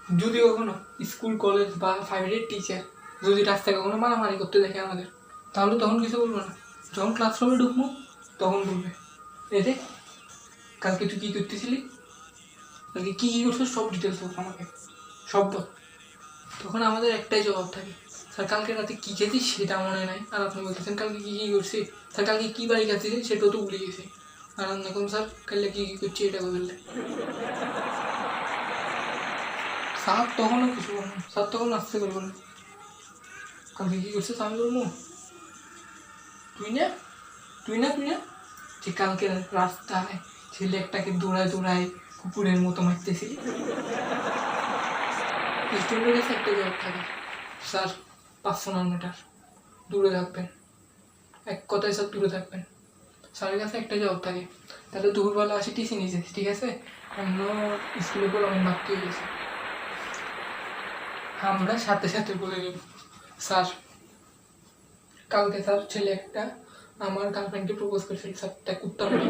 যদি কখনো school college বা প্রাইভেটের টিচার যদি রাস্তায় কখনো মারামারি করতে দেখে আমাদের, তাহলে তখন কিছু বলবো না। যখন ক্লাসরুমে ঢুকবো তখন বলবে, এতে কালকে তুই কী করতেছিলি, কালকে কী কী করছিস সব ডিটেলস বল আমাকে, সব বল। তখন আমাদের একটাই জবাব থাকে, স্যার কালকে রাতে কী খেয়েছিস সেটা মনে নাই, আর আপনি বলতেছেন কালকে কী কী করছি, স্যার কালকে কী বাড়ি খাচ্ছিলেন সেটাও তো ভুলে গেছি, আর আমি এখন স্যার কালকে কী কী করছি এটা বললে। স্যার তখনও কিছু বলবো, স্যার তখন আসতে করে বলবো, কালকে কী করছিস আমি বলবো, তুই না তুই না তুই না যে কালকে রাস্তায় ছেলে একটাকে দৌড়ায় দৌড়ায় কুকুরের মতো মারতেছিলি। স্টুডেন্টের কাছে একটা জবাব থাকে, স্যার 500 মিটার দূরে থাকবেন, এক কথায় স্যার দূরে থাকবেন। স্যারের কাছে একটা জবাব থাকে, তাহলে দুপুরবেলা আসি টিসি নিয়েছে, ঠিক আছে, অন্য স্কুলে বলে আমি মারতে হয়ে গেছে। আমরা সাথে সাথে বলে দেব, স্যার কালকে স্যার ছেলে একটা আমার গার্লফ্রেন্ডকে প্রপোজ করেছিল, স্যার তাই কুত্তা মেরে